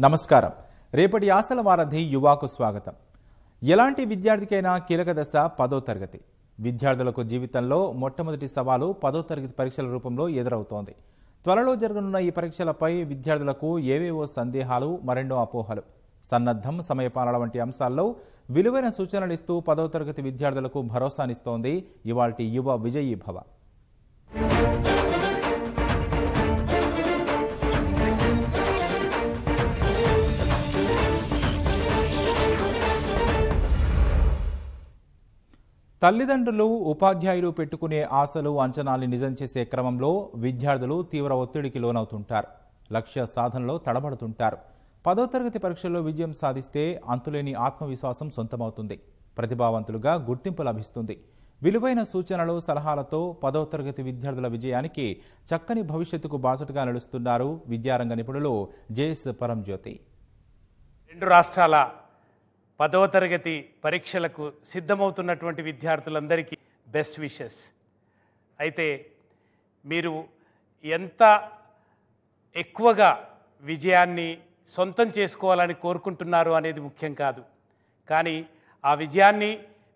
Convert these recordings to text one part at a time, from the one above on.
నమస్కారం. రేపటి ఆశల వారధి యువకు స్వాగతం. ఎలాంటి విద్యార్థికైనా కీలక దశ 10వ తరగతి. విద్యార్థులకు జీవితంలో మొట్టమొదటి సవాలు 10వ తరగతి పరీక్షల రూపంలో ఎదురవుతోంది. త్వరలో జరగనున్న ఈ పరీక్షలపై విద్యార్థులకు ఏవేవో సందేహాలు, మరెన్నో అపోహలు. సన్నద్ధం, సమయపాలన వంటి అంశాల్లో విలువైన సూచనలు ఇస్తూ 10వ తరగతి విద్యార్థులకు భరోసానిస్తోంది ఇవాల్టి యువ విజయీ భవ. తల్లిదండ్రులు, ఉపాధ్యాయులు పెట్టుకునే ఆశలు, అంచనాల్ని నిజం చేసే క్రమంలో విద్యార్థులు తీవ్ర ఒత్తిడికి లోనవుతుంటారు. లక్ష్య సాధనలో తడబడుతుంటారు. 10వ తరగతి పరీక్షల్లో విజయం సాధిస్తే అంతులేని ఆత్మవిశ్వాసం సొంతమవుతుంది. ప్రతిభావంతులుగా గుర్తింపు లభిస్తుంది. విలువైన సూచనలు, సలహాలతో 10వ తరగతి విద్యార్థుల విజయానికి చక్కని భవిష్యత్తుకు బాసటగా నిలుస్తున్నారు విద్యారంగ నిపుణులు జేఎస్ పరంజ్యోతి. రెండు రాష్ట్రాల 10వ తరగతి పరీక్షలకు సిద్ధమవుతున్నటువంటి విద్యార్థులందరికీ బెస్ట్ విషెస్. అయితే మీరు ఎంత ఎక్కువగా విజయాన్ని సొంతం చేసుకోవాలని కోరుకుంటున్నారు అనేది ముఖ్యం కాదు. కానీ ఆ విజయాన్ని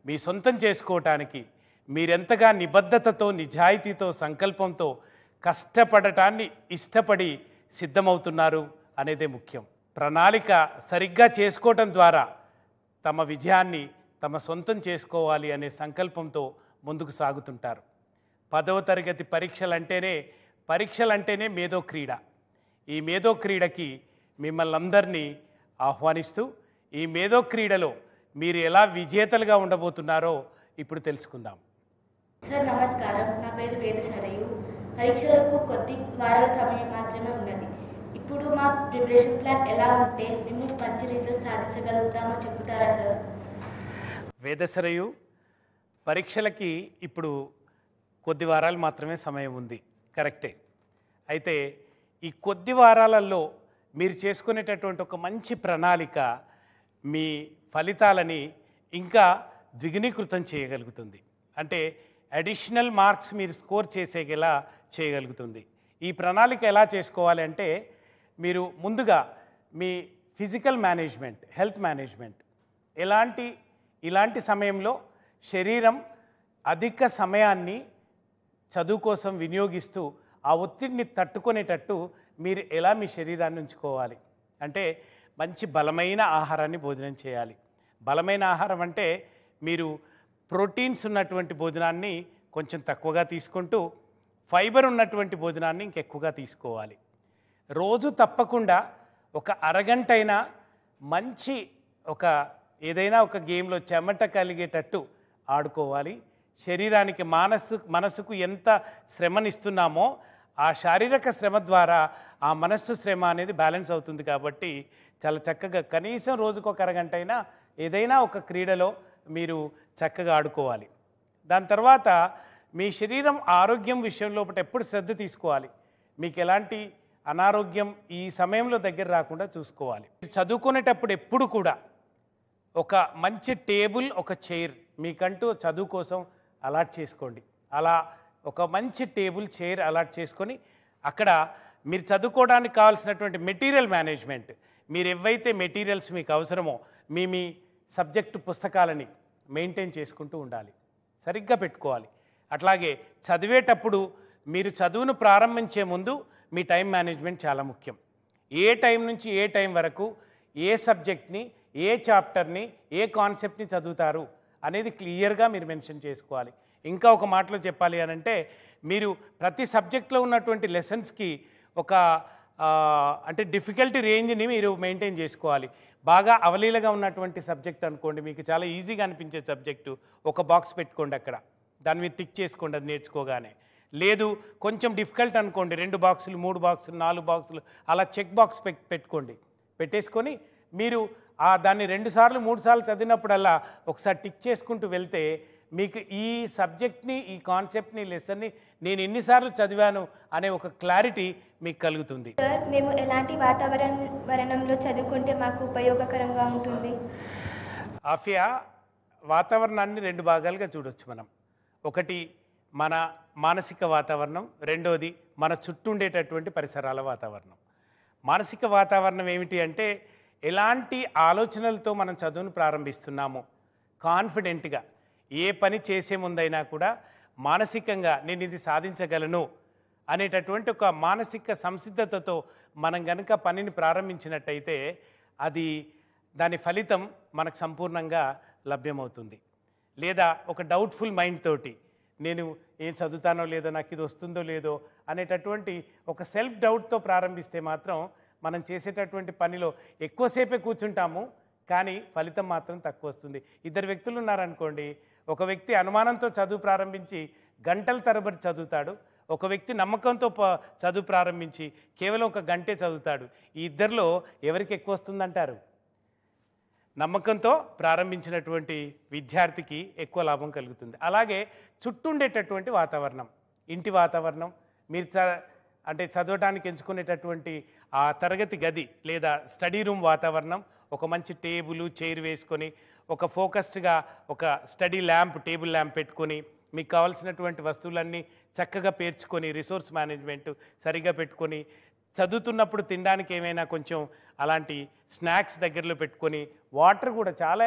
మీ సొంతం చేసుకోవటానికి మీరెంతగా నిబద్ధతతో, నిజాయితీతో, సంకల్పంతో కష్టపడటాన్ని ఇష్టపడి సిద్ధమవుతున్నారు అనేదే ముఖ్యం. ప్రణాళిక సరిగ్గా చేసుకోవటం ద్వారా తమ విజయాన్ని తమ సొంతం చేసుకోవాలి అనే సంకల్పంతో ముందుకు సాగుతుంటారు. 10వ తరగతి పరీక్షలంటేనే మేధో క్రీడ. ఈ మేధో క్రీడకి మిమ్మల్ని అందరినీ ఆహ్వానిస్తూ ఈ మేధో క్రీడలో మీరు ఎలా విజేతలుగా ఉండబోతున్నారో ఇప్పుడు తెలుసుకుందాం. సార్ నమస్కారం, నా పేరు వేదసరయు. పరీక్షలకు కొద్ది వారాల సమయం మాత్రమే ఉన్నది. ఇప్పుడు మా ప్రిపరేషన్ ప్లాన్ ఎలా ఉంటే మేము మంచి రిజల్ట్ సాధించగలుగుతామో చెప్తారా సార్? వేదసరయు, పరీక్షలకి ఇప్పుడు కొద్ది వారాలు మాత్రమే సమయం ఉంది, కరెక్టే. అయితే ఈ కొద్ది వారాలలో మీరు చేసుకునేటటువంటి ఒక మంచి ప్రణాళిక మీ ఫలితాలని ఇంకా ద్విగుణీకృతం చేయగలుగుతుంది. అంటే అడిషనల్ మార్క్స్ మీరు స్కోర్ చేసేలా చేయగలుగుతుంది. ఈ ప్రణాళిక ఎలా చేసుకోవాలి అంటే, మీరు ముందుగా మీ ఫిజికల్ మేనేజ్మెంట్, హెల్త్ మేనేజ్మెంట్, ఇలాంటి సమయంలో శరీరం అధిక సమయాన్ని చదువు కోసం వినియోగిస్తూ ఆ ఒత్తిడిని తట్టుకునేటట్టు మీరు ఎలా మీ శరీరాన్ని ఉంచుకోవాలి అంటే, మంచి బలమైన ఆహారాన్ని భోజనం చేయాలి. బలమైన ఆహారం అంటే మీరు ప్రోటీన్స్ ఉన్నటువంటి భోజనాన్ని కొంచెం తక్కువగా తీసుకుంటూ ఫైబర్ ఉన్నటువంటి భోజనాన్ని ఇంకెక్కువగా తీసుకోవాలి. రోజు తప్పకుండా ఒక అరగంటైనా మంచి ఏదైనా ఒక గేమ్లో చెమట కలిగేటట్టు ఆడుకోవాలి. శరీరానికి మనసుకు ఎంత శ్రమనిస్తున్నామో ఆ శారీరక శ్రమ ద్వారా ఆ మనస్సు శ్రమ అనేది బ్యాలెన్స్ అవుతుంది. కాబట్టి చాలా చక్కగా కనీసం రోజుకు ఒక అరగంటైనా ఏదైనా ఒక క్రీడలో మీరు చక్కగా ఆడుకోవాలి. దాని తర్వాత మీ శరీరం ఆరోగ్యం విషయంలో ఎప్పుడు శ్రద్ధ తీసుకోవాలి. మీకు ఎలాంటి అనారోగ్యం ఈ సమయంలో దగ్గర రాకుండా చూసుకోవాలి. చదువుకునేటప్పుడు ఎప్పుడు కూడా ఒక మంచి టేబుల్, ఒక చైర్ మీకంటూ చదువు కోసం అలాట్ చేసుకోండి. అలా ఒక మంచి టేబుల్, చైర్ అలాట్ చేసుకొని అక్కడ మీరు చదువుకోవడానికి కావాల్సినటువంటి మెటీరియల్ మేనేజ్మెంట్, మీరు ఏవైతే మెటీరియల్స్ మీకు అవసరమో మీ సబ్జెక్టు పుస్తకాలని మెయింటైన్ చేసుకుంటూ ఉండాలి, సరిగ్గా పెట్టుకోవాలి. అట్లాగే చదివేటప్పుడు మీరు చదువును ప్రారంభించే ముందు మీ టైం మేనేజ్మెంట్ చాలా ముఖ్యం. ఏ టైం నుంచి ఏ టైం వరకు ఏ సబ్జెక్ట్ని, ఏ చాప్టర్ని, ఏ కాన్సెప్ట్ని చదువుతారు అనేది క్లియర్గా మీరు మెన్షన్ చేసుకోవాలి. ఇంకా ఒక మాటలో చెప్పాలి అనంటే, మీరు ప్రతి సబ్జెక్ట్లో ఉన్నటువంటి లెసన్స్కి అంటే డిఫికల్టీ రేంజ్ని మీరు మెయింటైన్ చేసుకోవాలి. బాగా అవలీలగా ఉన్నటువంటి సబ్జెక్ట్ అనుకోండి, మీకు చాలా ఈజీగా అనిపించే సబ్జెక్టు ఒక బాక్స్ పెట్టుకోండి, అక్కడ దాన్ని మీరు టిక్ చేసుకోండి అది నేర్చుకోగానే. లేదు కొంచెం డిఫికల్ట్ అనుకోండి, 2 బాక్సులు, 3 బాక్సులు, 4 బాక్సులు అలా చెక్ బాక్స్ పెట్టుకోండి. పెట్టేసుకొని మీరు దాన్ని 2 సార్లు 3 సార్లు చదివినప్పుడల్లా ఒకసారి టిక్ చేసుకుంటూ వెళ్తే మీకు ఈ సబ్జెక్ట్ని, ఈ కాన్సెప్ట్ని, లెసన్ని నేను ఎన్నిసార్లు చదివాను అనే ఒక క్లారిటీ మీకు కలుగుతుంది. సార్, మేము ఎలాంటి వాతావరణంలో చదువుకుంటే మాకు ఉపయోగకరంగా ఉంటుంది? ఆఫియా, వాతావరణాన్ని 2 భాగాలుగా చూడొచ్చు మనం. ఒకటి మన మానసిక వాతావరణం, రెండోది మన చుట్టూ ఉండేటటువంటి పరిసరాల వాతావరణం. మానసిక వాతావరణం ఏమిటి అంటే ఎలాంటి ఆలోచనలతో మనం చదువును ప్రారంభిస్తున్నాము, కాన్ఫిడెంట్గా ఏ పని చేసే ముందైనా కూడా మానసికంగా నేను ఇది సాధించగలను అనేటటువంటి ఒక మానసిక సంసిద్ధతతో మనం గనుక పనిని ప్రారంభించినట్టయితే అది దాని ఫలితం మనకు సంపూర్ణంగా లభ్యమవుతుంది. లేదా ఒక డౌట్ఫుల్ మైండ్ తోటి నేను ఏం చదువుతానో లేదో, నాకు ఇది వస్తుందో లేదో అనేటటువంటి ఒక సెల్ఫ్ డౌట్తో ప్రారంభిస్తే మాత్రం మనం చేసేటటువంటి పనిలో ఎక్కువసేపే కూర్చుంటాము, కానీ ఫలితం మాత్రం తక్కువ వస్తుంది. ఇద్దరు వ్యక్తులు ఉన్నారనుకోండి, ఒక వ్యక్తి అనుమానంతో చదువు ప్రారంభించి గంటల తరబడి చదువుతాడు, ఒక వ్యక్తి నమ్మకంతో చదువు ప్రారంభించి కేవలం ఒక గంటే చదువుతాడు. ఈ ఇద్దరిలో ఎవరికి ఎక్కువ వస్తుందంటారు? నమ్మకంతో ప్రారంభించినటువంటి విద్యార్థికి ఎక్కువ లాభం కలుగుతుంది. అలాగే చుట్టూ ఉండేటటువంటి వాతావరణం, ఇంటి వాతావరణం, మీరు అంటే చదవడానికి ఎంచుకునేటటువంటి ఆ తరగతి గది లేదా స్టడీ రూమ్ వాతావరణం, ఒక మంచి టేబుల్ చైర్ వేసుకొని ఒక ఫోకస్డ్గా ఒక స్టడీ ల్యాంప్, టేబుల్ ల్యాంప్ పెట్టుకొని మీకు కావాల్సినటువంటి వస్తువులన్నీ చక్కగా పేర్చుకొని రిసోర్స్ మేనేజ్మెంట్ సరిగా పెట్టుకొని చదువుతున్నప్పుడు తినడానికి ఏమైనా కొంచెం అలాంటి స్నాక్స్ దగ్గరలో పెట్టుకొని వాటర్ కూడా చాలా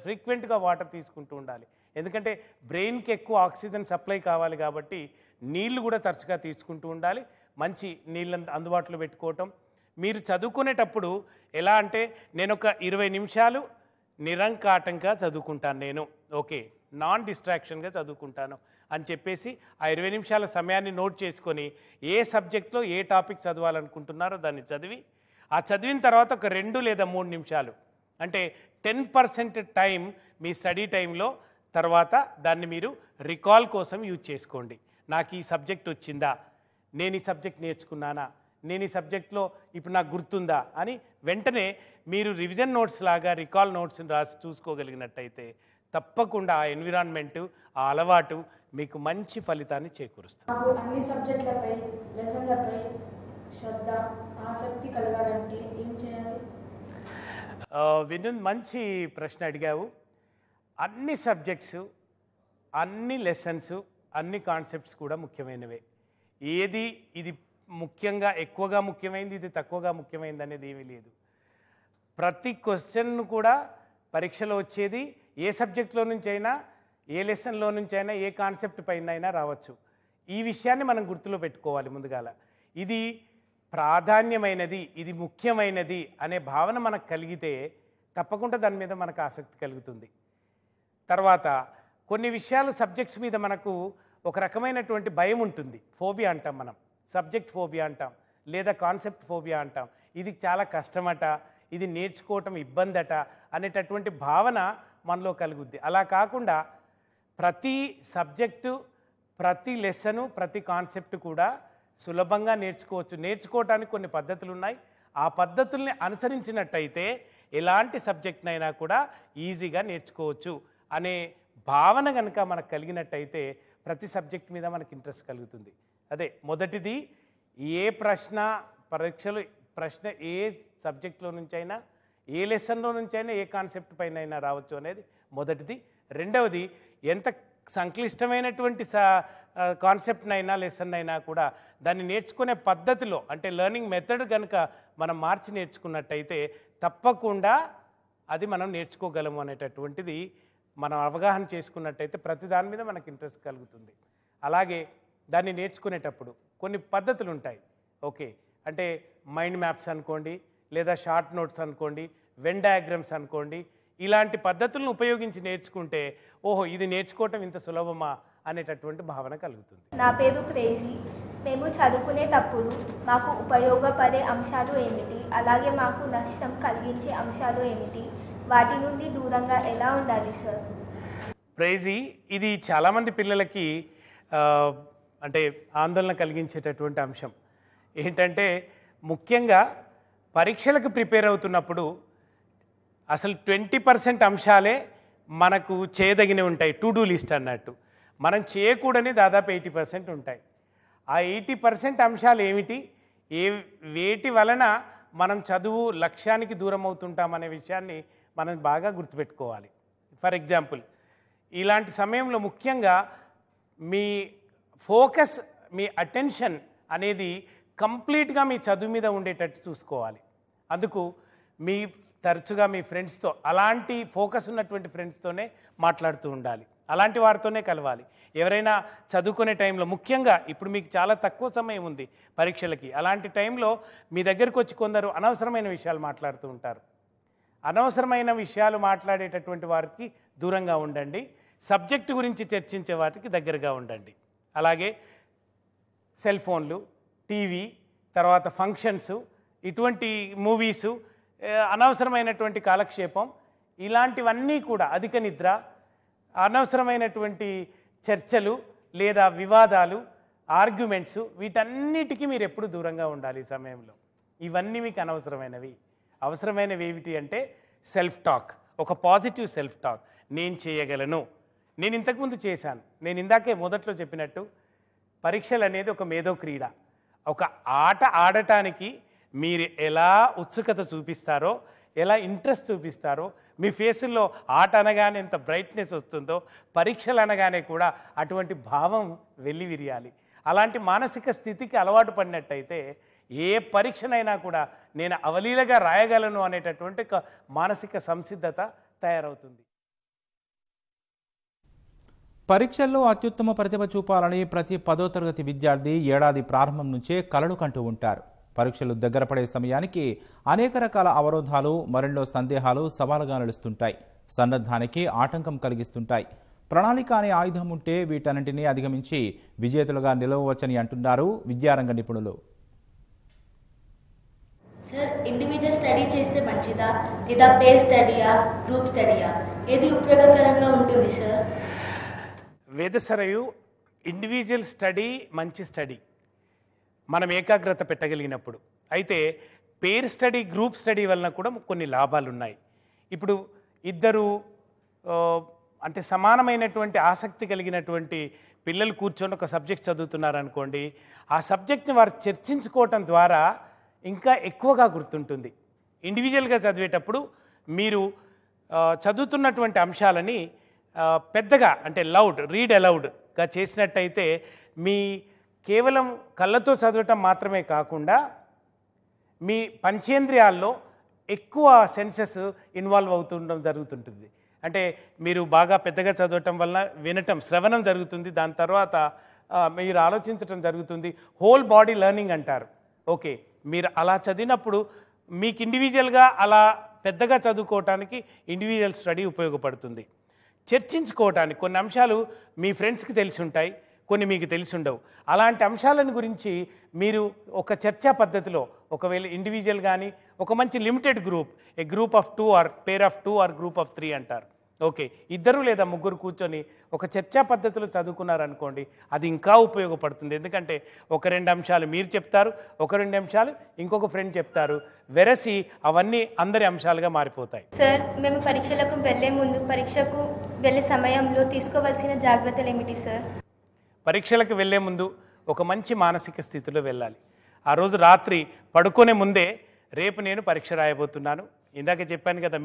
ఫ్రీక్వెంట్గా వాటర్ తీసుకుంటూ ఉండాలి. ఎందుకంటే బ్రెయిన్కి ఎక్కువ ఆక్సిజన్ సప్లై కావాలి కాబట్టి నీళ్లు కూడా తరచుగా తీసుకుంటూ ఉండాలి. మంచి నీళ్ళని అందుబాటులో పెట్టుకోవటం. మీరు చదువుకునేటప్పుడు ఎలా అంటే నేను ఒక 20 నిమిషాలు నిరంకాటంగా చదువుకుంటాను, నేను ఓకే నాన్ డిస్ట్రాక్షన్గా చదువుకుంటాను అని చెప్పేసి ఆ 20 నిమిషాల సమయాన్ని నోట్ చేసుకొని ఏ సబ్జెక్ట్లో ఏ టాపిక్ చదవాలనుకుంటున్నారో దాన్ని చదివి ఆ చదివిన తర్వాత ఒక 2 లేదా 3 నిమిషాలు అంటే 10% టైం మీ స్టడీ టైంలో తర్వాత దాన్ని మీరు రికాల్ కోసం యూజ్ చేసుకోండి. నాకు ఈ సబ్జెక్ట్ వచ్చిందా, నేను ఈ సబ్జెక్ట్ నేర్చుకున్నానా, నేను ఈ సబ్జెక్ట్లో ఇప్పుడు నాకు గుర్తుందా అని వెంటనే మీరు రివిజన్ నోట్స్ లాగా రికాల్ నోట్స్ని రాసి చూసుకోగలిగినట్టయితే తప్పకుండా ఆ ఎన్విరాన్మెంట్, ఆ అలవాటు మీకు మంచి ఫలితాన్ని చేకూరుస్తుంది. నాకు అన్ని సబ్జెక్టులపై లెసన్లపై శ్రద్ధ, ఆసక్తి కలగాలంటే ఏం చేయాలి? వినోద్, మంచి ప్రశ్న అడిగావు. అన్ని సబ్జెక్ట్స్, అన్ని లెసన్స్, అన్ని కాన్సెప్ట్స్ కూడా ముఖ్యమైనవే. ఏది ఇది ముఖ్యంగా ఎక్కువగా ముఖ్యమైనది, ఇది తక్కువగా ముఖ్యమైనది అనేది ఏమీ లేదు. ప్రతి క్వశ్చన్ను కూడా పరీక్షలో వచ్చేది ఏ సబ్జెక్ట్లో నుంచి అయినా, ఏ లెసన్లో నుంచి అయినా, ఏ కాన్సెప్ట్ పైన అయినా రావచ్చు. ఈ విషయాన్ని మనం గుర్తులో పెట్టుకోవాలి ముందుగాల. ఇది ప్రాధాన్యమైనది, ఇది ముఖ్యమైనది అనే భావన మనకు కలిగితే తప్పకుండా దాని మీద మనకు ఆసక్తి కలుగుతుంది. తర్వాత కొన్ని విషయాలు సబ్జెక్ట్స్ మీద మనకు ఒక రకమైనటువంటి భయం ఉంటుంది, ఫోబియా అంటాం మనం, సబ్జెక్ట్ ఫోబియా అంటాం లేదా కాన్సెప్ట్ ఫోబియా అంటాం. ఇది చాలా కష్టమట, ఇది నేర్చుకోవటం ఇబ్బంది అట అనేటటువంటి భావన మనలో కలుగుద్ది. అలా కాకుండా ప్రతి సబ్జెక్టు, ప్రతి లెసను, ప్రతి కాన్సెప్ట్ కూడా సులభంగా నేర్చుకోవచ్చు. నేర్చుకోవటానికి కొన్ని పద్ధతులు ఉన్నాయి. ఆ పద్ధతుల్ని అనుసరించినట్టయితే ఎలాంటి సబ్జెక్ట్నైనా కూడా ఈజీగా నేర్చుకోవచ్చు అనే భావన కనుక మనకు కలిగినట్టయితే ప్రతి సబ్జెక్ట్ మీద మనకు ఇంట్రెస్ట్ కలుగుతుంది. అదే మొదటిది, ఏ ప్రశ్న ఏ సబ్జెక్ట్లో నుంచి అయినా, ఏ లెసన్లో నుంచి అయినా, ఏ కాన్సెప్ట్ పైన అయినా రావచ్చు అనేది మొదటిది. రెండవది, ఎంత సంక్లిష్టమైనటువంటి కాన్సెప్ట్నైనా లెసన్ అయినా కూడా దాన్ని నేర్చుకునే పద్ధతిలో అంటే లెర్నింగ్ మెథడ్ కనుక మనం మార్చి నేర్చుకున్నట్టయితే తప్పకుండా అది మనం నేర్చుకోగలము అనేటటువంటిది మనం అవగాహన చేసుకున్నట్టయితే ప్రతి దాని మీద మనకు ఇంట్రెస్ట్ కలుగుతుంది. అలాగే దాన్ని నేర్చుకునేటప్పుడు కొన్ని పద్ధతులు ఉంటాయి. ఓకే అంటే మైండ్ మ్యాప్స్ అనుకోండి, లేదా షార్ట్ నోట్స్ అనుకోండి, వెన్ డయాగ్రామ్స్ అనుకోండి, ఇలాంటి పద్ధతులను ఉపయోగించి నేర్చుకుంటే ఓహో ఇది నేర్చుకోవటం ఇంత సులభమా అనేటటువంటి భావన కలుగుతుంది. నా పేరు క్రేజీ. మేము చదువుకునేటప్పుడు మాకు ఉపయోగపడే అంశాలు ఏమిటి, అలాగే మాకు నష్టం కలిగించే అంశాలు ఏమిటి, వాటి నుండి దూరంగా ఎలా ఉండాలి సార్? క్రేజీ, ఇది చాలామంది పిల్లలకి అంటే ఆందోళన కలిగించేటటువంటి అంశం. ఏంటంటే ముఖ్యంగా పరీక్షలకు ప్రిపేర్ అవుతున్నప్పుడు అసలు 20% అంశాలే మనకు చేయదగినవి ఉంటాయి, టు డూ లిస్ట్ అన్నట్టు. మనం చేయకూడని దాదాపు 80% ఉంటాయి. ఆ 80% అంశాలు ఏమిటి, వేటి వలన మనం చదువు లక్ష్యానికి దూరం అవుతుంటామనే విషయాన్ని మనం బాగా గుర్తుపెట్టుకోవాలి. ఫర్ ఎగ్జాంపుల్, ఇలాంటి సమయంలో ముఖ్యంగా మీ ఫోకస్, మీ అటెన్షన్ అనేది కంప్లీట్గా మీ చదువు మీద ఉండేటట్టు చూసుకోవాలి. అందుకు మీ తరచుగా మీ ఫ్రెండ్స్తో, అలాంటి ఫోకస్ ఉన్నటువంటి ఫ్రెండ్స్తోనే మాట్లాడుతూ ఉండాలి, అలాంటి వారితోనే కలవాలి. ఎవరైనా చదువుకునే టైంలో, ముఖ్యంగా ఇప్పుడు మీకు చాలా తక్కువ సమయం ఉంది పరీక్షలకి, అలాంటి టైంలో మీ దగ్గరకు వచ్చి కొందరు అనవసరమైన విషయాలు మాట్లాడుతూ ఉంటారు. అనవసరమైన విషయాలు మాట్లాడేటటువంటి వారికి దూరంగా ఉండండి. సబ్జెక్టు గురించి చర్చించే వాటికి దగ్గరగా ఉండండి. అలాగే సెల్ ఫోన్లు, టీవీ, తర్వాత ఫంక్షన్స్, ఇటువంటి మూవీసు, అనవసరమైనటువంటి కాలక్షేపం, ఇలాంటివన్నీ కూడా, అధిక నిద్ర, అనవసరమైనటువంటి చర్చలు లేదా వివాదాలు, ఆర్గ్యుమెంట్స్, వీటన్నిటికీ మీరు ఎప్పుడు దూరంగా ఉండాలి ఈ సమయంలో. ఇవన్నీ మీకు అనవసరమైనవి. అవసరమైనవి ఏమిటి అంటే సెల్ఫ్ టాక్, ఒక పాజిటివ్ సెల్ఫ్ టాక్. నేను చేయగలను, నేను ఇంతకుముందు చేశాను. నేను ఇందాకే మొదట్లో చెప్పినట్టు పరీక్షలు అనేది ఒక మేధో క్రీడ. ఒక ఆట ఆడటానికి మీరు ఎలా ఉత్సుకత చూపిస్తారో, ఎలా ఇంట్రెస్ట్ చూపిస్తారో, మీ ఫేసుల్లో ఆట అనగానే ఎంత బ్రైట్నెస్ వస్తుందో, పరీక్షలు అనగానే కూడా అటువంటి భావం వెళ్ళి విరియాలి. అలాంటి మానసిక స్థితికి అలవాటు పడినట్టయితే ఏ పరీక్షనైనా కూడా నేను అవలీలగా రాయగలను అనేటటువంటి మానసిక సంసిద్ధత తయారవుతుంది. పరీక్షల్లో అత్యుత్తమ ప్రతిభ చూపాలని ప్రతి 10వ తరగతి విద్యార్థి ఏడాది ప్రారంభం నుంచే కలలు కంటూ ఉంటారు. పరీక్షలు దగ్గర పడే సమయానికి అనేక రకాల అవరోధాలు, మరెన్నో సందేహాలు సవాలుగా నిలుస్తుంటాయి. సన్నద్ధానికి ఆటంకం కలిగిస్తుంటాయి. ప్రణాళిక అనే ఆయుధం ఉంటే వీటన్నింటినీ అధిగమించి విజేతలుగా నిలవవచ్చని అంటున్నారు విద్యారంగ నిపుణులు. సార్, ఇండివిజువల్ స్టడీ చేస్తే మంచిదా లేదా పేర్ స్టడీయా, గ్రూప్ స్టడీయా, ఏది ఉపయోగకరంగా ఉంటుంది సార్? వేదసరయు, ఇండివిజువల్ స్టడీ మంచి స్టడీ, మనం ఏకాగ్రత పెట్టగలిగినప్పుడు. అయితే పేర్ స్టడీ, గ్రూప్ స్టడీ వలన కూడా కొన్ని లాభాలు ఉన్నాయి. ఇప్పుడు ఇద్దరు అంటే సమానమైనటువంటి ఆసక్తి కలిగినటువంటి పిల్లలు కూర్చొని ఒక సబ్జెక్ట్ చదువుతున్నారనుకోండి, ఆ సబ్జెక్ట్ని వారు చర్చించుకోవటం ద్వారా ఇంకా ఎక్కువగా గుర్తుంటుంది. ఇండివిజువల్గా చదివేటప్పుడు మీరు చదువుతున్నటువంటి అంశాలని పెద్దగా, అంటే రీడ్ అలౌడ్గా చేసినట్టయితే మీ కేవలం కళ్ళతో చదవటం మాత్రమే కాకుండా మీ పంచేంద్రియాల్లో ఎక్కువ సెన్సెస్ ఇన్వాల్వ్ అవుతుండడం జరుగుతుంటుంది. అంటే మీరు బాగా పెద్దగా చదవటం వలన వినటం, శ్రవణం జరుగుతుంది, దాని తర్వాత మీరు ఆలోచించటం జరుగుతుంది. హోల్ బాడీ లెర్నింగ్ అంటారు. ఓకే, మీరు అలా చదివినప్పుడు మీకు ఇండివిజువల్గా అలా పెద్దగా చదువుకోవటానికి ఇండివిజువల్ స్టడీ ఉపయోగపడుతుంది. చర్చించుకోవటానికి కొన్ని అంశాలు మీ ఫ్రెండ్స్కి తెలిసి ఉంటాయి, కొన్ని మీకు తెలిసి ఉండవు. అలాంటి అంశాలను గురించి మీరు ఒక చర్చా పద్ధతిలో, ఒకవేళ ఇండివిజువల్ కానీ ఒక మంచి limited group, a group of 2 or pair of 2 or group of 3 అంటారు. ఓకే, 2 లేదా 3 కూర్చొని ఒక చర్చా పద్ధతిలో చదువుకున్నారనుకోండి, అది ఇంకా ఉపయోగపడుతుంది. ఎందుకంటే ఒక 2 అంశాలు మీరు చెప్తారు, ఒక 2 అంశాలు ఇంకొక ఫ్రెండ్ చెప్తారు, వెరసి అవన్నీ అందరి అంశాలుగా మారిపోతాయి. సార్, మేము పరీక్షలకు వెళ్ళే ముందు, పరీక్షకు వెళ్ళే సమయంలో తీసుకోవాల్సిన జాగ్రత్తలు ఏమిటి సార్? పరీక్షలకు వెళ్ళే ముందు ఒక మంచి మానసిక స్థితిలో వెళ్ళాలి. ఆ రోజు రాత్రి పడుకునే ముందే రేపు నేను పరీక్ష రాయబోతున్నాను, ఇందాక చెప్పాను కదా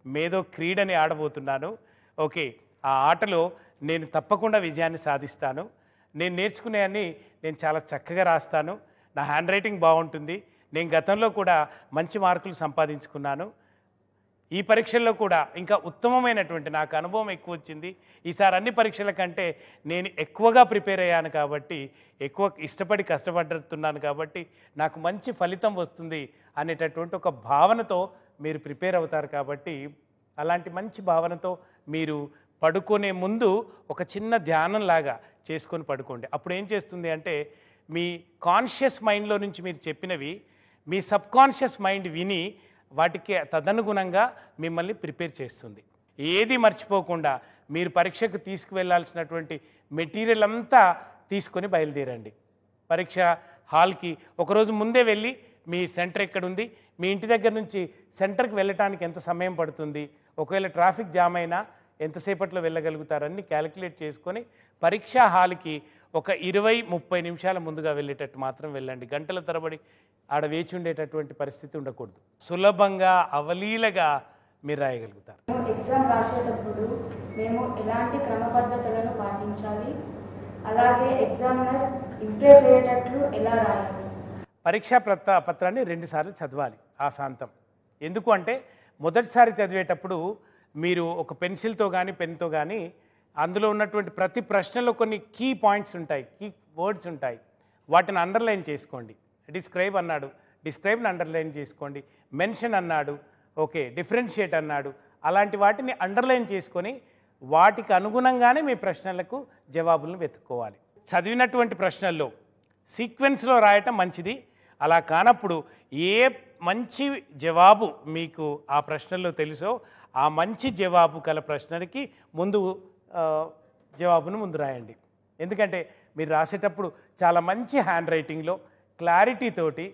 మేధో క్రీడని ఆడబోతున్నాను. ఓకే, ఆ ఆటలో నేను తప్పకుండా విజయాన్ని సాధిస్తాను, నేను నేర్చుకునేవన్నీ నేను చాలా చక్కగా రాస్తాను, నా హ్యాండ్ రైటింగ్ బాగుంటుంది, నేను గతంలో కూడా మంచి మార్కులు సంపాదించుకున్నాను, ఈ పరీక్షల్లో కూడా ఇంకా ఉత్తమమైనటువంటి నాకు అనుభవం ఎక్కువ వచ్చింది, ఈసారి అన్ని పరీక్షల కంటే నేను ఎక్కువగా ప్రిపేర్ అయ్యాను కాబట్టి, ఎక్కువ ఇష్టపడి కష్టపడుతున్నాను కాబట్టి నాకు మంచి ఫలితం వస్తుంది అనేటటువంటి ఒక భావనతో మీరు ప్రిపేర్ అవుతారు. కాబట్టి అలాంటి మంచి భావనతో మీరు పడుకునే ముందు ఒక చిన్న ధ్యానంలాగా చేసుకొని పడుకోండి. అప్పుడు ఏం చేస్తుంది అంటే మీ కాన్షియస్ మైండ్లో నుంచి మీరు చెప్పినవి మీ సబ్ కాన్షియస్ మైండ్ విని వాటికి తదనుగుణంగా మిమ్మల్ని ప్రిపేర్ చేస్తుంది. ఏది మర్చిపోకుండా మీరు పరీక్షకు తీసుకువెళ్లాల్సినటువంటి మెటీరియల్ అంతా తీసుకొని బయలుదేరండి. పరీక్ష హాల్కి ఒకరోజు ముందే వెళ్ళి మీ సెంటర్ ఎక్కడుంది, మీ ఇంటి దగ్గర నుంచి సెంటర్కి వెళ్ళటానికి ఎంత సమయం పడుతుంది, ఒకవేళ ట్రాఫిక్ జామ్ అయినా ఎంతసేపట్లో వెళ్ళగలుగుతారని క్యాలిక్యులేట్ చేసుకొని పరీక్షా హాల్కి ఒక 20-30 నిమిషాల ముందుగా వెళ్ళేటట్టు మాత్రం వెళ్ళండి. గంటల తరబడి ఆడ వేచి ఉండేటటువంటి పరిస్థితి ఉండకూడదు. సులభంగా అవలీలగా మీరు రాయగలుగుతారు. ఎగ్జామ్ రాసేటప్పుడు మేము ఎలాంటి క్రమ పద్ధతులను పాటించాలి, అలాగే ఎగ్జామినర్ ఇంప్రెస్ అయ్యేటట్లు ఎలా రాయాలి? పరీక్షా పత్రాన్ని 2 సార్లు చదవాలి ఆశాంతం. ఎందుకు అంటే మొదటిసారి చదివేటప్పుడు మీరు ఒక పెన్సిల్తో కానీ పెన్తో కానీ అందులో ఉన్నటువంటి ప్రతి ప్రశ్నలో కొన్ని కీ పాయింట్స్ ఉంటాయి, కీ వర్డ్స్ ఉంటాయి. వాటిని అండర్లైన్ చేసుకోండి. డిస్క్రైబ్ అన్నాడు, డిస్క్రైబ్ని అండర్లైన్ చేసుకోండి. మెన్షన్ అన్నాడు, ఓకే, డిఫరెన్షియేట్ అన్నాడు. అలాంటి వాటిని అండర్లైన్ చేసుకొని వాటికి అనుగుణంగానే మీ ప్రశ్నలకు జవాబులను వెతుక్కోవాలి. చదివినటువంటి ప్రశ్నల్లో సీక్వెన్స్లో రాయటం మంచిది. అలా కానప్పుడు ఏ మంచి జవాబు మీకు ఆ ప్రశ్నల్లో తెలుసో ఆ మంచి జవాబు గల ప్రశ్నలకి ముందు జవాబును ముందు రాయండి. ఎందుకంటే మీరు రాసేటప్పుడు చాలా మంచి హ్యాండ్ రైటింగ్లో క్లారిటీతోటి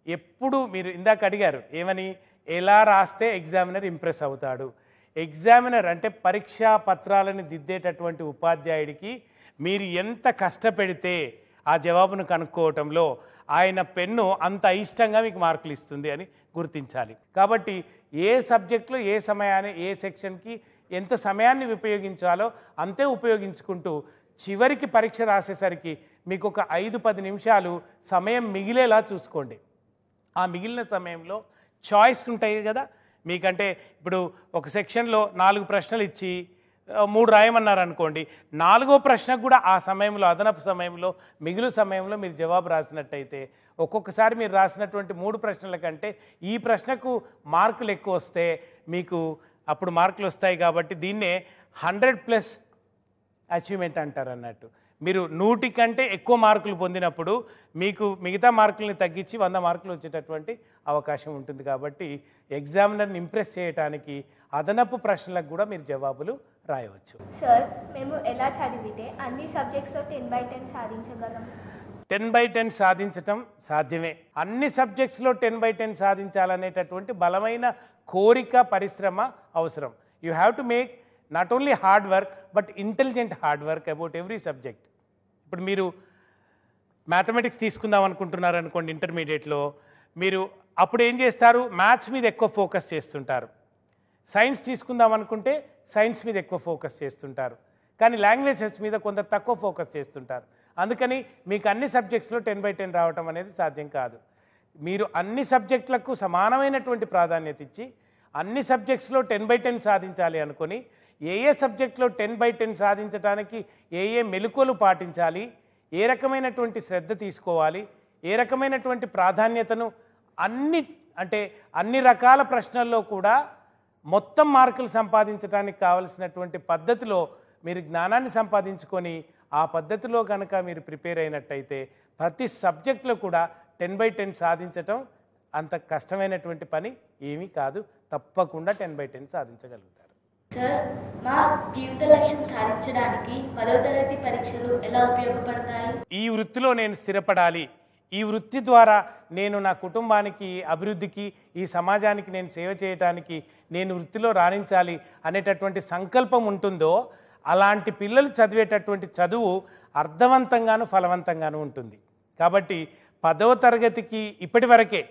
ఎప్పుడు మీరు ఇందాక అడిగారు ఏమని, ఎలా రాస్తే ఎగ్జామినర్ ఇంప్రెస్ అవుతాడు. ఎగ్జామినర్ అంటే పరీక్షా పత్రాలను దిద్దేటటువంటి ఉపాధ్యాయుడికి మీరు ఎంత కష్టపెడితే ఆ జవాబును కనుక్కోవటంలో ఆయన పెన్ను అంత అయిష్టంగా మీకు మార్కులు ఇస్తుంది అని గుర్తించాలి. కాబట్టి ఏ సబ్జెక్టులో ఏ సమయాన్ని ఏ సెక్షన్కి ఎంత సమయాన్ని ఉపయోగించాలో అంతే ఉపయోగించుకుంటూ చివరికి పరీక్ష రాసేసరికి మీకు ఒక 5-10 నిమిషాలు సమయం మిగిలేలా చూసుకోండి. ఆ మిగిలిన సమయంలో చాయిస్ ఉంటాయి కదా మీకంటే. ఇప్పుడు ఒక సెక్షన్లో 4 ప్రశ్నలు ఇచ్చి 3 రాయమన్నారు అనుకోండి, 4వ ప్రశ్నకు కూడా ఆ సమయంలో అదనపు సమయంలో మిగులు సమయంలో మీరు జవాబు రాసినట్టయితే ఒక్కొక్కసారి మీరు రాసినటువంటి 3 ప్రశ్నల కంటే ఈ ప్రశ్నకు మార్కులు ఎక్కువ వస్తే మీకు అప్పుడు మార్కులు వస్తాయి. కాబట్టి దీన్నే 100+ అచీవ్మెంట్ అంటారు అన్నట్టు. మీరు 100 కంటే ఎక్కువ మార్కులు పొందినప్పుడు మీకు మిగతా మార్కుల్ని తగ్గించి 100 మార్కులు వచ్చేటటువంటి అవకాశం ఉంటుంది. కాబట్టి ఎగ్జామినర్ని ఇంప్రెస్ చేయడానికి అదనపు ప్రశ్నలకు కూడా మీరు జవాబులు రాయవచ్చు. సార్, మేము ఎలా చదివితే అన్ని సబ్జెక్ట్స్లో 10/10 సాధించగలం? 10/10 సాధించటం సాధ్యమే. అన్ని సబ్జెక్ట్స్లో 10/10 సాధించాలనేటటువంటి బలమైన కోరిక, పరిశ్రమ అవసరం. You have to make not only hard work but intelligent hard work about every subject. ఇప్పుడు మీరు మ్యాథమెటిక్స్ తీసుకుందాం అనుకుంటున్నారు అనుకోండి ఇంటర్మీడియట్లో, మీరు అప్పుడు ఏం చేస్తారు, మ్యాథ్స్ మీద ఎక్కువ ఫోకస్ చేస్తుంటారు. సైన్స్ తీసుకుందాం అనుకుంటే సైన్స్ మీద ఎక్కువ ఫోకస్ చేస్తుంటారు. కానీ లాంగ్వేజెస్ మీద కొంత తక్కువ ఫోకస్ చేస్తుంటారు. అందుకని మీకు అన్ని సబ్జెక్ట్స్లో 10/10 రావటం అనేది సాధ్యం కాదు. మీరు అన్ని సబ్జెక్టులకు సమానమైనటువంటి ప్రాధాన్యత ఇచ్చి అన్ని సబ్జెక్ట్స్లో 10/10 సాధించాలి అనుకొని ఏ సబ్జెక్ట్లో 10/10 సాధించడానికి ఏ మెలకువలు పాటించాలి, ఏ రకమైనటువంటి శ్రద్ధ తీసుకోవాలి, ఏ రకమైనటువంటి ప్రాధాన్యతను అన్ని రకాల ప్రశ్నల్లో కూడా మొత్తం మార్కులు సంపాదించడానికి కావలసినటువంటి పద్ధతిలో మీరు జ్ఞానాన్ని సంపాదించుకొని ఆ పద్ధతిలో కనుక మీరు ప్రిపేర్ అయినట్టయితే ప్రతి సబ్జెక్టులో కూడా 10/10 సాధించటం అంత కష్టమైనటువంటి పని ఏమీ కాదు. తప్పకుండా 10/10 సాధించగలుగుతారు. సార్, మా జీవిత లక్ష్యం సాధించడానికి 10వ తరగతి పరీక్షలు ఎలా ఉపయోగపడతాయి? ఈ వృత్తిలో నేను స్థిరపడాలి, ఈ వృత్తి ద్వారా నేను నా కుటుంబానికి అభివృద్ధికి, ఈ సమాజానికి నేను సేవ చేయడానికి, నేను వృత్తిలో రాణించాలి అనేటటువంటి సంకల్పం ఉంటుందో అలాంటి పిల్లలు చదివేటటువంటి చదువు అర్థవంతంగాను ఫలవంతంగాను ఉంటుంది. కాబట్టి 10వ తరగతికి ఇప్పటి వరకే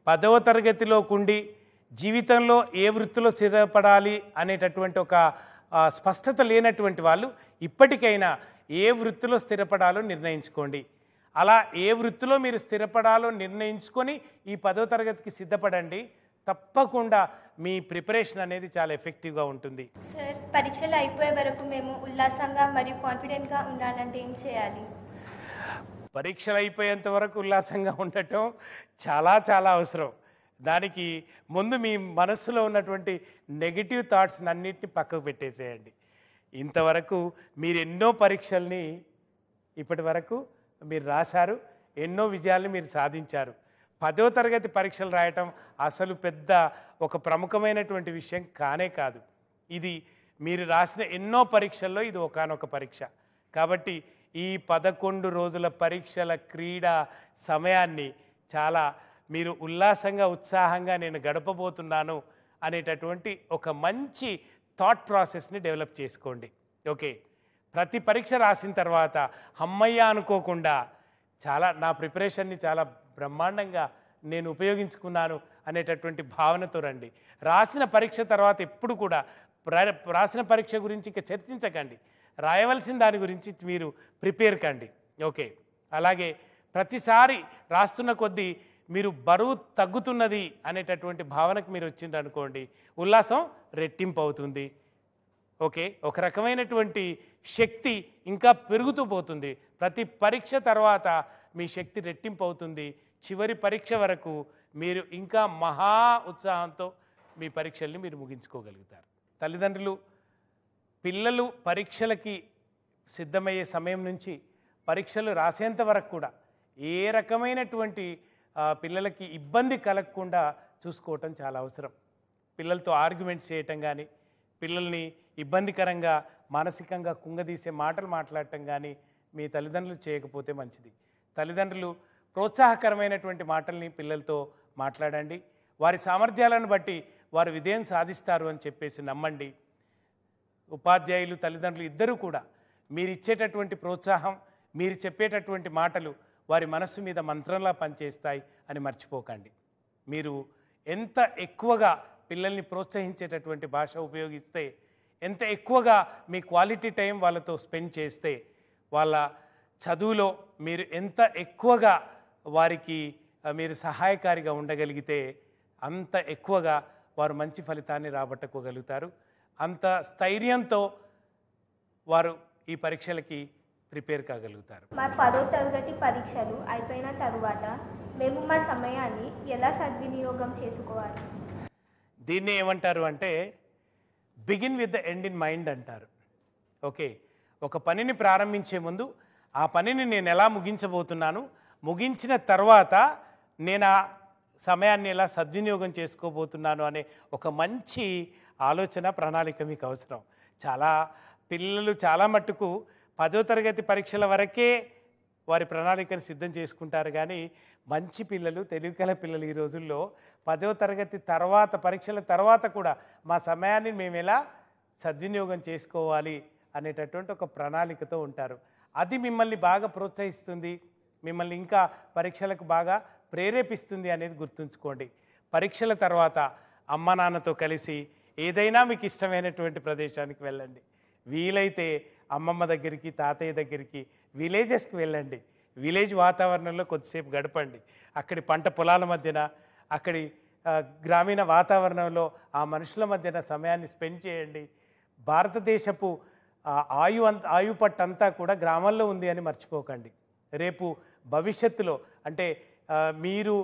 10వ తరగతిలో కుండి జీవితంలో ఏ వృత్తిలో స్థిరపడాలి అనేటటువంటి ఒక స్పష్టత లేనటువంటి వాళ్ళు ఇప్పటికైనా ఏ వృత్తిలో స్థిరపడాలో నిర్ణయించుకోండి. అలా ఏ వృత్తిలో మీరు స్థిరపడాలో నిర్ణయించుకొని ఈ 10వ తరగతికి సిద్ధపడండి. తప్పకుండా మీ ప్రిపరేషన్ అనేది చాలా ఎఫెక్టివ్గా ఉంటుంది. సార్, పరీక్షలు అయిపోయే వరకు మేము ఉల్లాసంగా మరియు కాన్ఫిడెంట్గా ఉండాలంటే ఏం చేయాలి? పరీక్షలు అయిపోయేంత వరకు ఉల్లాసంగా ఉండటం చాలా చాలా అవసరం. దానికి ముందు మీ మనస్సులో ఉన్నటువంటి నెగిటివ్ థాట్స్ని అన్నింటినీ పక్కకు పెట్టేసేయండి. ఇంతవరకు మీరు ఎన్నో పరీక్షల్ని ఇప్పటి వరకు మీరు రాశారు, ఎన్నో విజయాల్ని మీరు సాధించారు. 10వ తరగతి పరీక్షలు రాయటం అసలు పెద్ద ఒక ప్రముఖమైనటువంటి విషయం కానే కాదు. ఇది మీరు రాసిన ఎన్నో పరీక్షల్లో ఇది ఒకానొక పరీక్ష. కాబట్టి ఈ 11 రోజుల పరీక్షల క్రీడా సమయాన్ని చాలా మీరు ఉల్లాసంగా, ఉత్సాహంగా నేను గడపబోతున్నాను అనేటటువంటి ఒక మంచి థాట్ ప్రాసెస్ని డెవలప్ చేసుకోండి. ఓకే, ప్రతి పరీక్ష రాసిన తర్వాత అమ్మయ్య అనుకోకుండా నా ప్రిపరేషన్ని చాలా బ్రహ్మాండంగా నేను ఉపయోగించుకున్నాను అనేటటువంటి భావనతో రండి. రాసిన పరీక్ష తర్వాత ఎప్పుడు కూడా రాసిన పరీక్ష గురించి ఇక చర్చించకండి, రాయవలసిన దాని గురించి మీరు ప్రిపేర్ కండి. ఓకే, అలాగే ప్రతిసారి రాస్తున్న కొద్దీ మీరు బరువు తగ్గుతున్నది అనేటటువంటి భావనకు మీరు వచ్చిండ్రు అనుకోండి, ఉల్లాసం రెట్టింపు అవుతుంది. ఓకే, ఒక రకమైనటువంటి శక్తి ఇంకా పెరుగుతూ పోతుంది. ప్రతి పరీక్ష తర్వాత మీ శక్తి రెట్టింపు అవుతుంది. చివరి పరీక్ష వరకు మీరు ఇంకా మహా ఉత్సాహంతో మీ పరీక్షల్ని మీరు ముగించుకోగలుగుతారు. తల్లిదండ్రులు పిల్లలు పరీక్షలకి సిద్ధమయ్యే సమయం నుంచి పరీక్షలు రాసేంత వరకు కూడా ఏ రకమైనటువంటి పిల్లలకి ఇబ్బంది కలగకుండా చూసుకోవటం చాలా అవసరం. పిల్లలతో ఆర్గ్యుమెంట్స్ చేయటం కానీ, పిల్లల్ని ఇబ్బందికరంగా మానసికంగా కుంగదీసే మాటలు మాట్లాడటం కానీ మీ తల్లిదండ్రులు చేయకపోతే మంచిది. తల్లిదండ్రులు ప్రోత్సాహకరమైనటువంటి మాటల్ని పిల్లలతో మాట్లాడండి. వారి సామర్థ్యాలను బట్టి వారు విజయం సాధిస్తారు అని చెప్పేసి నమ్మండి. ఉపాధ్యాయులు తల్లిదండ్రులు ఇద్దరూ కూడా మీరు ఇచ్చేటటువంటి ప్రోత్సాహం, మీరు చెప్పేటటువంటి మాటలు వారి మనస్సు మీద మంత్రంలా పనిచేస్తాయి అని మర్చిపోకండి. మీరు ఎంత ఎక్కువగా పిల్లల్ని ప్రోత్సహించేటటువంటి భాష ఉపయోగిస్తే, ఎంత ఎక్కువగా మీ క్వాలిటీ టైం వాళ్ళతో స్పెండ్ చేస్తే, వాళ్ళ చదువులో మీరు ఎంత ఎక్కువగా వారికి మీరు సహాయకారిగా ఉండగలిగితే అంత ఎక్కువగా వారు మంచి ఫలితాన్ని రాబట్టుకోగలుగుతారు. అంత స్థైర్యంతో వారు ఈ పరీక్షలకి ప్రిపేర్ కాగలుగుతారు. మా 10వ తరగతి పరీక్షలు అయిపోయిన తరువాత మేము మా సమయాన్ని ఎలా సద్వినియోగం చేసుకోవాలి? దీన్ని ఏమంటారు అంటే begin with the end in mind అంటారు. ఓకే, ఒక పనిని ప్రారంభించే ముందు ఆ పనిని నేను ఎలా ముగించబోతున్నాను, ముగించిన తర్వాత నేను ఆ సమయాన్ని ఎలా సద్వినియోగం చేసుకోబోతున్నాను అనే ఒక మంచి ఆలోచన, ప్రణాళిక మీకు అవసరం. పిల్లలు చాలా మట్టుకు 10వ తరగతి పరీక్షల వరకే వారి ప్రణాళికను సిద్ధం చేసుకుంటారు. కానీ మంచి పిల్లలు, తెలివికల పిల్లలు ఈ రోజుల్లో 10వ తరగతి తర్వాత, పరీక్షల తర్వాత కూడా మా సమయాన్ని మేము ఎలా సద్వినియోగం చేసుకోవాలి అనేటటువంటి ఒక ప్రణాళికతో ఉంటారు. అది మిమ్మల్ని బాగా ప్రోత్సహిస్తుంది, మిమ్మల్ని ఇంకా పరీక్షలకు బాగా ప్రేరేపిస్తుంది అనేది గుర్తుంచుకోండి. పరీక్షల తర్వాత అమ్మ నాన్నతో కలిసి ఏదైనా మీకు ఇష్టమైనటువంటి ప్రదేశానికి వెళ్ళండి. వీలైతే అమ్మమ్మ దగ్గరికి, తాతయ్య దగ్గరికి, విలేజెస్కి వెళ్ళండి. విలేజ్ వాతావరణంలో కొద్దిసేపు గడపండి. అక్కడి పంట పొలాల మధ్యన, అక్కడి గ్రామీణ వాతావరణంలో ఆ మనుషుల మధ్యన సమయాన్ని స్పెండ్ చేయండి. భారతదేశపు ఆయు పట్టంతా కూడా గ్రామాల్లో ఉంది అని మర్చిపోకండి. రేపు భవిష్యత్తులో అంటే మీరు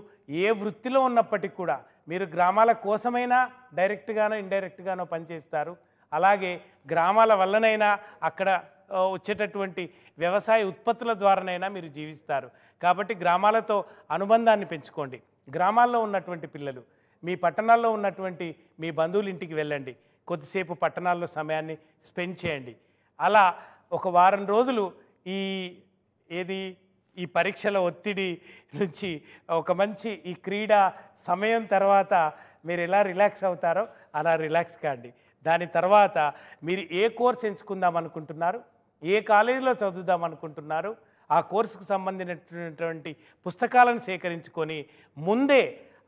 ఏ వృత్తిలో ఉన్నప్పటికీ కూడా మీరు గ్రామాల కోసమైనా డైరెక్ట్గానో ఇండైరెక్ట్గానో పనిచేస్తారు. అలాగే గ్రామాల వల్లనైనా అక్కడ వచ్చేటటువంటి వ్యవసాయ ఉత్పత్తుల ద్వారానైనా మీరు జీవిస్తారు. కాబట్టి గ్రామాలతో అనుబంధాన్ని పెంచుకోండి. గ్రామాల్లో ఉన్నటువంటి పిల్లలు మీ పట్టణాల్లో ఉన్నటువంటి మీ బంధువుల ఇంటికి వెళ్ళండి. కొద్దిసేపు పట్టణాల్లో సమయాన్ని స్పెండ్ చేయండి. అలా ఒక వారం రోజులు ఈ పరీక్షల ఒత్తిడి నుంచి ఒక మంచి ఈ క్రీడా సమయం తర్వాత మీరు ఎలా రిలాక్స్ అవుతారో అలా రిలాక్స్ కాండి. దాని తర్వాత మీరు ఏ కోర్స్ ఎంచుకుందాం అనుకుంటున్నారు, ఏ కాలేజీలో చదువుదాం అనుకుంటున్నారు, ఆ కోర్సుకు సంబంధించినటువంటి పుస్తకాలను సేకరించుకొని ముందే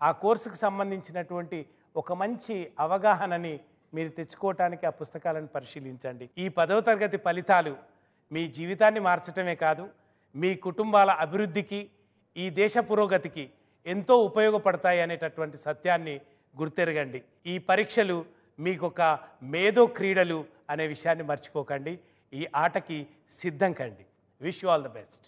ఆ కోర్సుకు సంబంధించినటువంటి ఒక మంచి అవగాహనని మీరు తెచ్చుకోవటానికి ఆ పుస్తకాలను పరిశీలించండి. ఈ 10వ తరగతి ఫలితాలు మీ జీవితాన్ని మార్చటమే కాదు, మీ కుటుంబాల అభివృద్ధికి, ఈ దేశ పురోగతికి ఎంతో ఉపయోగపడతాయి అనేటటువంటి సత్యాన్ని గుర్తెరగండి. ఈ పరీక్షలు మీకొక మేధో క్రీడలు అనే విషయాన్ని మర్చిపోకండి. ఈ ఆటకి సిద్ధం కండి. Wish you all the best.